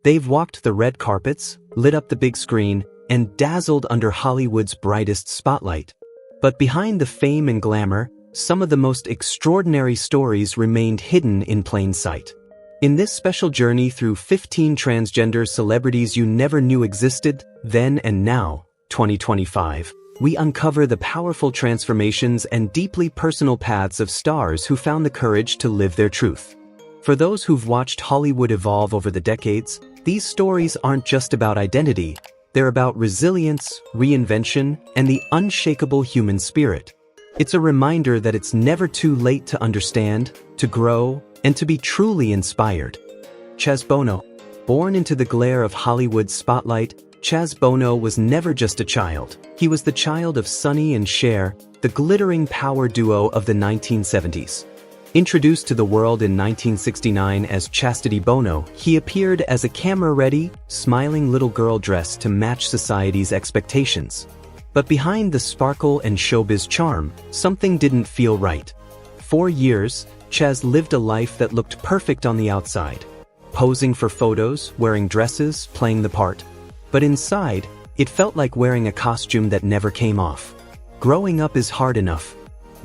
They've walked the red carpets, lit up the big screen, and dazzled under Hollywood's brightest spotlight. But behind the fame and glamour, some of the most extraordinary stories remained hidden in plain sight. In this special journey through 15 transgender celebrities you never knew existed, then and now, 2025, we uncover the powerful transformations and deeply personal paths of stars who found the courage to live their truth. For those who've watched Hollywood evolve over the decades, these stories aren't just about identity, they're about resilience, reinvention, and the unshakable human spirit. It's a reminder that it's never too late to understand, to grow, and to be truly inspired. Chaz Bono. Born into the glare of Hollywood's spotlight, Chaz Bono was never just a child. He was the child of Sonny and Cher, the glittering power duo of the 1970s. Introduced to the world in 1969 as Chastity Bono, he appeared as a camera-ready, smiling little girl dressed to match society's expectations. But behind the sparkle and showbiz charm, something didn't feel right. For years, Chaz lived a life that looked perfect on the outside. Posing for photos, wearing dresses, playing the part. But inside, it felt like wearing a costume that never came off. Growing up is hard enough.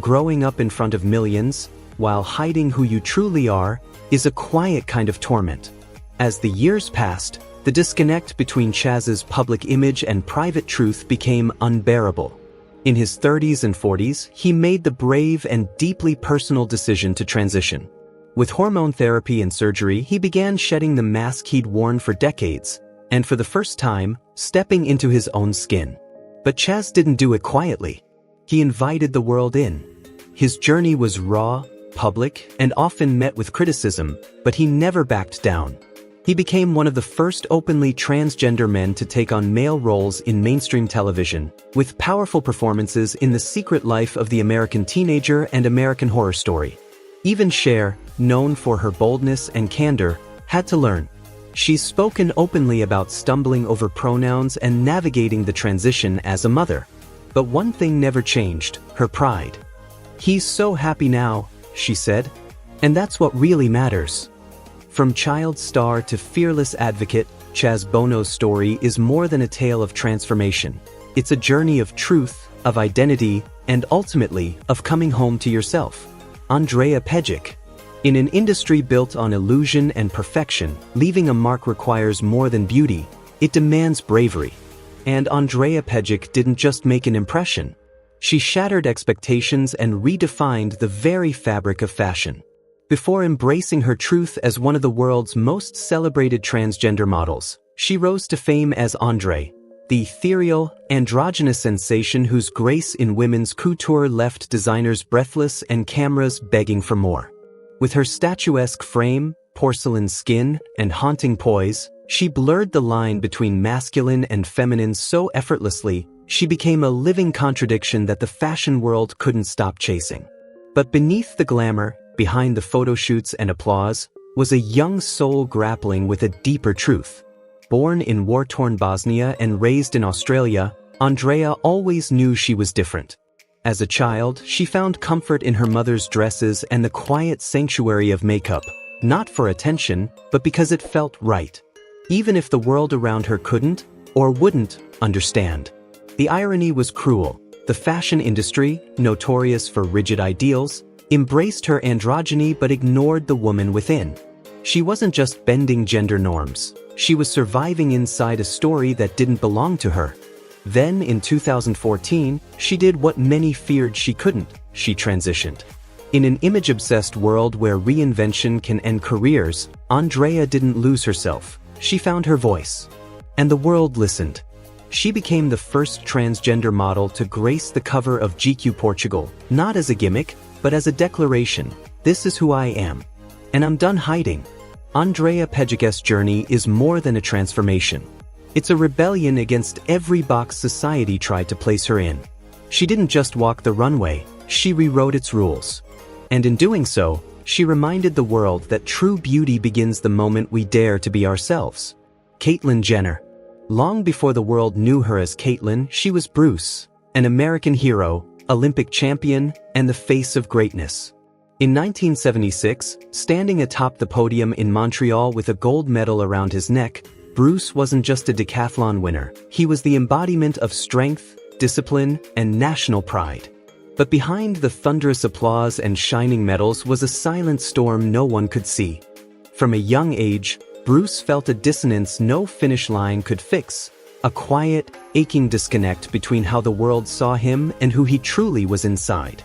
Growing up in front of millions, while hiding who you truly are, is a quiet kind of torment. As the years passed, the disconnect between Chaz's public image and private truth became unbearable. In his 30s and 40s, he made the brave and deeply personal decision to transition. With hormone therapy and surgery, he began shedding the mask he'd worn for decades, and for the first time, stepping into his own skin. But Chaz didn't do it quietly. He invited the world in. His journey was raw, public, and often met with criticism, but he never backed down. He became one of the first openly transgender men to take on male roles in mainstream television, with powerful performances in The Secret Life of the American Teenager and American Horror Story. Even Cher, known for her boldness and candor, had to learn. She's spoken openly about stumbling over pronouns and navigating the transition as a mother. But one thing never changed: her pride. "He's so happy now," she said. "And that's what really matters." From child star to fearless advocate, Chaz Bono's story is more than a tale of transformation. It's a journey of truth, of identity, and ultimately, of coming home to yourself. Andrea Pejic. In an industry built on illusion and perfection, leaving a mark requires more than beauty, it demands bravery. And Andrea Pejic didn't just make an impression. She shattered expectations and redefined the very fabric of fashion. Before embracing her truth as one of the world's most celebrated transgender models, she rose to fame as Andre, the ethereal, androgynous sensation whose grace in women's couture left designers breathless and cameras begging for more. With her statuesque frame, porcelain skin, and haunting poise, she blurred the line between masculine and feminine so effortlessly, she became a living contradiction that the fashion world couldn't stop chasing. But beneath the glamour, behind the photo shoots and applause, was a young soul grappling with a deeper truth. Born in war-torn Bosnia and raised in Australia, Andrea always knew she was different. As a child, she found comfort in her mother's dresses and the quiet sanctuary of makeup, not for attention, but because it felt right. Even if the world around her couldn't, or wouldn't, understand. The irony was cruel. The fashion industry, notorious for rigid ideals, embraced her androgyny but ignored the woman within. She wasn't just bending gender norms. She was surviving inside a story that didn't belong to her. Then, in 2014, she did what many feared she couldn't. She transitioned. In an image-obsessed world where reinvention can end careers, Andrea didn't lose herself. She found her voice. And the world listened. She became the first transgender model to grace the cover of GQ Portugal, not as a gimmick, but as a declaration: "This is who I am. And I'm done hiding." Andrea Pejic's journey is more than a transformation. It's a rebellion against every box society tried to place her in. She didn't just walk the runway, she rewrote its rules. And in doing so, she reminded the world that true beauty begins the moment we dare to be ourselves. Caitlyn Jenner. Long before the world knew her as Caitlyn, she was Bruce, an American hero, Olympic champion, and the face of greatness. In 1976, standing atop the podium in Montreal with a gold medal around his neck, Bruce wasn't just a decathlon winner, he was the embodiment of strength, discipline, and national pride. But behind the thunderous applause and shining medals was a silent storm no one could see. From a young age, Bruce felt a dissonance no finish line could fix, a quiet, aching disconnect between how the world saw him and who he truly was inside.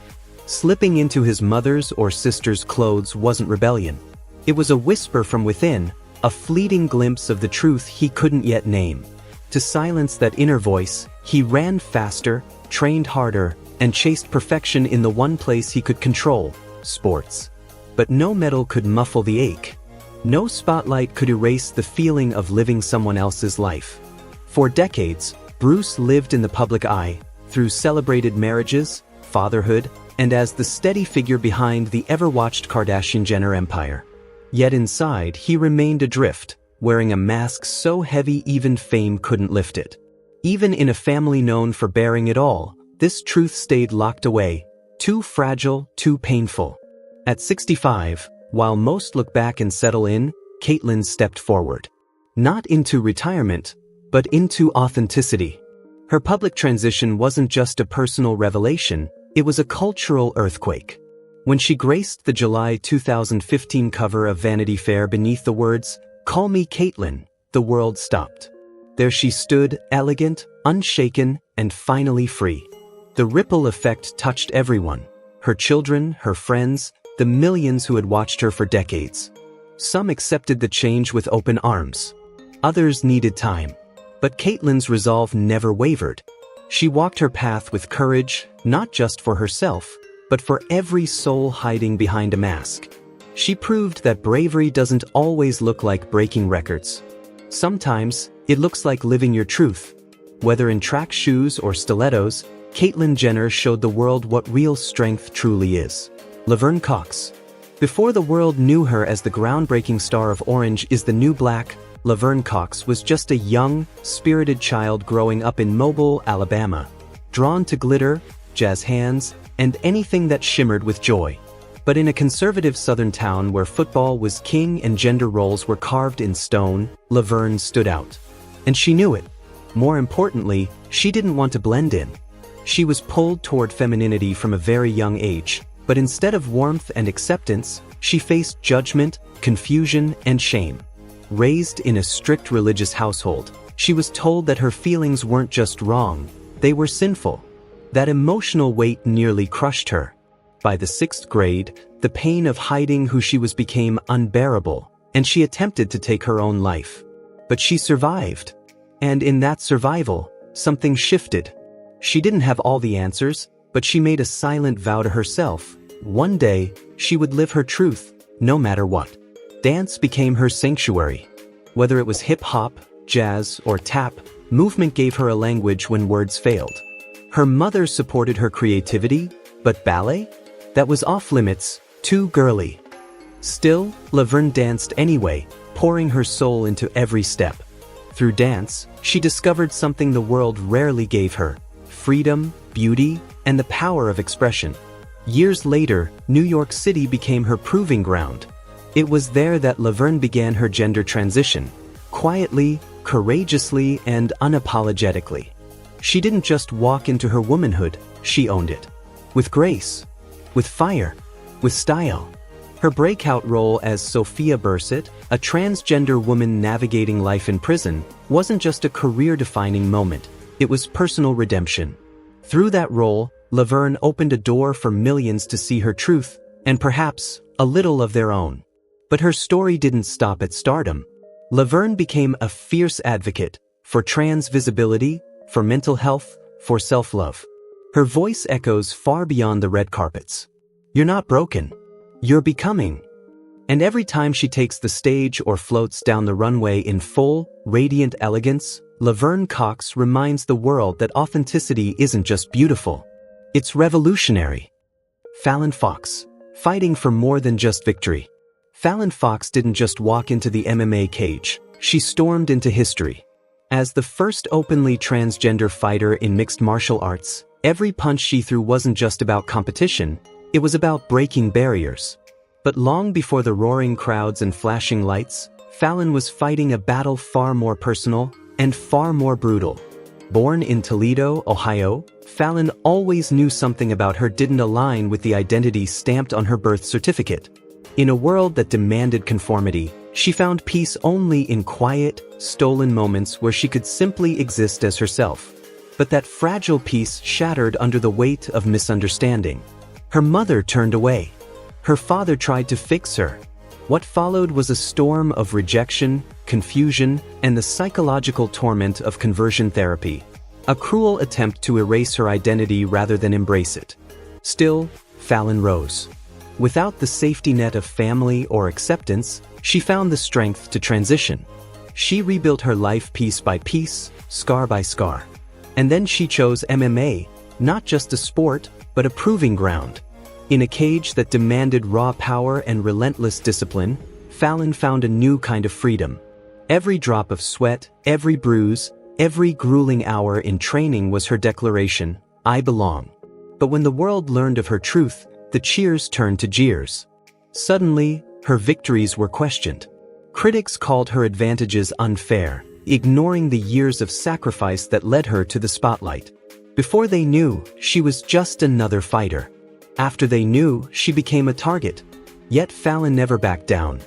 Slipping into his mother's or sister's clothes wasn't rebellion. It was a whisper from within, a fleeting glimpse of the truth he couldn't yet name. To silence that inner voice, he ran faster, trained harder, and chased perfection in the one place he could control, sports. But no medal could muffle the ache. No spotlight could erase the feeling of living someone else's life. For decades, Bruce lived in the public eye, through celebrated marriages, fatherhood, and as the steady figure behind the ever-watched Kardashian-Jenner empire. Yet inside, he remained adrift, wearing a mask so heavy even fame couldn't lift it. Even in a family known for bearing it all, this truth stayed locked away, too fragile, too painful. At 65, while most look back and settle in, Caitlyn stepped forward. Not into retirement, but into authenticity. Her public transition wasn't just a personal revelation, it was a cultural earthquake. When she graced the July 2015 cover of Vanity Fair beneath the words, "Call me Caitlyn," the world stopped. There she stood, elegant, unshaken, and finally free. The ripple effect touched everyone. Her children, her friends, the millions who had watched her for decades. Some accepted the change with open arms. Others needed time. But Caitlyn's resolve never wavered. She walked her path with courage, not just for herself, but for every soul hiding behind a mask. She proved that bravery doesn't always look like breaking records. Sometimes, it looks like living your truth. Whether in track shoes or stilettos, Caitlyn Jenner showed the world what real strength truly is. Laverne Cox. Before the world knew her as the groundbreaking star of Orange is the New Black, Laverne Cox was just a young, spirited child growing up in Mobile, Alabama, drawn to glitter, jazz hands, and anything that shimmered with joy. But in a conservative southern town where football was king and gender roles were carved in stone, Laverne stood out. And she knew it. More importantly, she didn't want to blend in. She was pulled toward femininity from a very young age, but instead of warmth and acceptance, she faced judgment, confusion, and shame. Raised in a strict religious household, she was told that her feelings weren't just wrong, they were sinful. That emotional weight nearly crushed her. By the 6th grade, the pain of hiding who she was became unbearable, and she attempted to take her own life. But she survived. And in that survival, something shifted. She didn't have all the answers, but she made a silent vow to herself. One day, she would live her truth, no matter what. Dance became her sanctuary. Whether it was hip-hop, jazz, or tap, movement gave her a language when words failed. Her mother supported her creativity, but ballet? That was off-limits, too girly. Still, Laverne danced anyway, pouring her soul into every step. Through dance, she discovered something the world rarely gave her: freedom, beauty, and the power of expression. Years later, New York City became her proving ground. It was there that Laverne began her gender transition, quietly, courageously, and unapologetically. She didn't just walk into her womanhood, she owned it. With grace, with fire, with style. Her breakout role as Sophia Bursett, a transgender woman navigating life in prison, wasn't just a career-defining moment, it was personal redemption. Through that role, Laverne opened a door for millions to see her truth, and perhaps, a little of their own. But her story didn't stop at stardom. Laverne became a fierce advocate for trans visibility, for mental health, for self-love. Her voice echoes far beyond the red carpets. You're not broken. You're becoming. And every time she takes the stage or floats down the runway in full, radiant elegance, Laverne Cox reminds the world that authenticity isn't just beautiful. It's revolutionary. Fallon Fox. Fighting for more than just victory. Fallon Fox didn't just walk into the MMA cage, she stormed into history. As the first openly transgender fighter in mixed martial arts, every punch she threw wasn't just about competition, It was about breaking barriers. But long before the roaring crowds and flashing lights, Fallon was fighting a battle far more personal and far more brutal. Born in Toledo, Ohio, Fallon always knew something about her didn't align with the identity stamped on her birth certificate. In a world that demanded conformity, she found peace only in quiet, stolen moments where she could simply exist as herself. But that fragile peace shattered under the weight of misunderstanding. Her mother turned away. Her father tried to fix her. What followed was a storm of rejection, confusion, and the psychological torment of conversion therapy. A cruel attempt to erase her identity rather than embrace it. Still, Fallon rose. Without the safety net of family or acceptance, she found the strength to transition. She rebuilt her life piece by piece, scar by scar. And then she chose MMA, not just a sport, but a proving ground. In a cage that demanded raw power and relentless discipline, Fallon found a new kind of freedom. Every drop of sweat, every bruise, every grueling hour in training was her declaration, "I belong." But when the world learned of her truth, the cheers turned to jeers. Suddenly, her victories were questioned. Critics called her advantages unfair, ignoring the years of sacrifice that led her to the spotlight. Before they knew, she was just another fighter. After they knew, she became a target. Yet Fallon never backed down.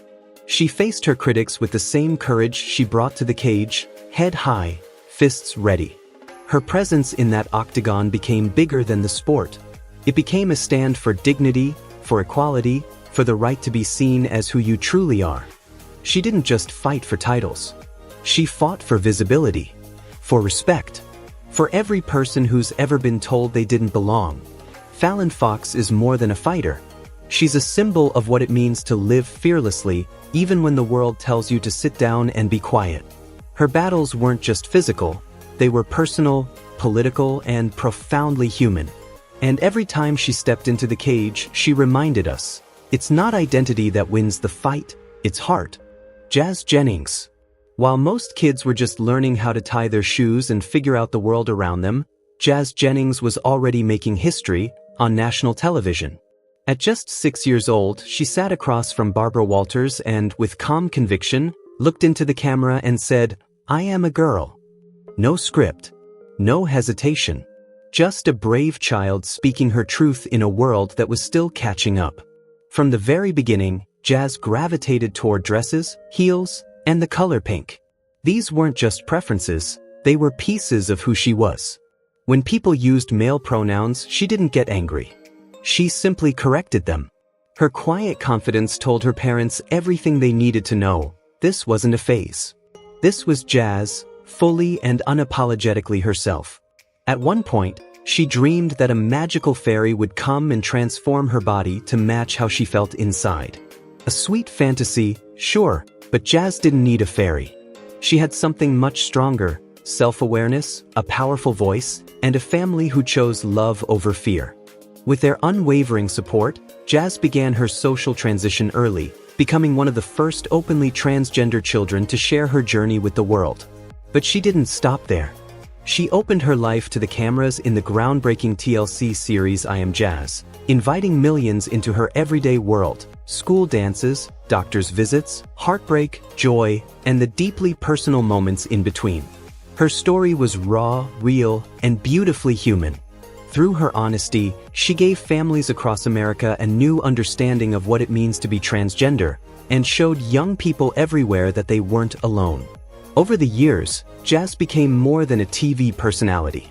She faced her critics with the same courage she brought to the cage, head high, fists ready. Her presence in that octagon became bigger than the sport. It became a stand for dignity, for equality, for the right to be seen as who you truly are. She didn't just fight for titles. She fought for visibility, for respect, for every person who's ever been told they didn't belong. Fallon Fox is more than a fighter. She's a symbol of what it means to live fearlessly, even when the world tells you to sit down and be quiet. Her battles weren't just physical, they were personal, political, and profoundly human. And every time she stepped into the cage, she reminded us, it's not identity that wins the fight, it's heart. Jazz Jennings. While most kids were just learning how to tie their shoes and figure out the world around them, Jazz Jennings was already making history on national television. At just 6 years old, she sat across from Barbara Walters and, with calm conviction, looked into the camera and said, "I am a girl." No script. No hesitation. Just a brave child speaking her truth in a world that was still catching up. From the very beginning, Jazz gravitated toward dresses, heels, and the color pink. These weren't just preferences, they were pieces of who she was. When people used male pronouns, she didn't get angry. She simply corrected them. Her quiet confidence told her parents everything they needed to know. This wasn't a phase. This was Jazz, fully and unapologetically herself. At one point, she dreamed that a magical fairy would come and transform her body to match how she felt inside. A sweet fantasy, sure, but Jazz didn't need a fairy. She had something much stronger: self-awareness, a powerful voice, and a family who chose love over fear. With their unwavering support, Jazz began her social transition early, becoming one of the first openly transgender children to share her journey with the world. But she didn't stop there. She opened her life to the cameras in the groundbreaking TLC series I Am Jazz, inviting millions into her everyday world: school dances, doctor's visits, heartbreak, joy, and the deeply personal moments in between. Her story was raw, real, and beautifully human. Through her honesty, she gave families across America a new understanding of what it means to be transgender, and showed young people everywhere that they weren't alone. Over the years, Jazz became more than a TV personality.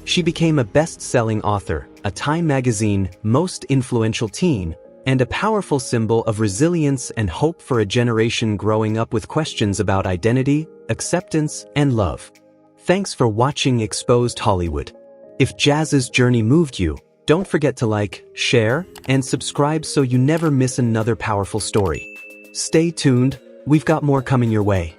She became a best-selling author, a Time magazine most influential teen, and a powerful symbol of resilience and hope for a generation growing up with questions about identity, acceptance, and love. Thanks for watching Exposed Hollywood. If Jazz's journey moved you, don't forget to like, share, and subscribe so you never miss another powerful story. Stay tuned, we've got more coming your way.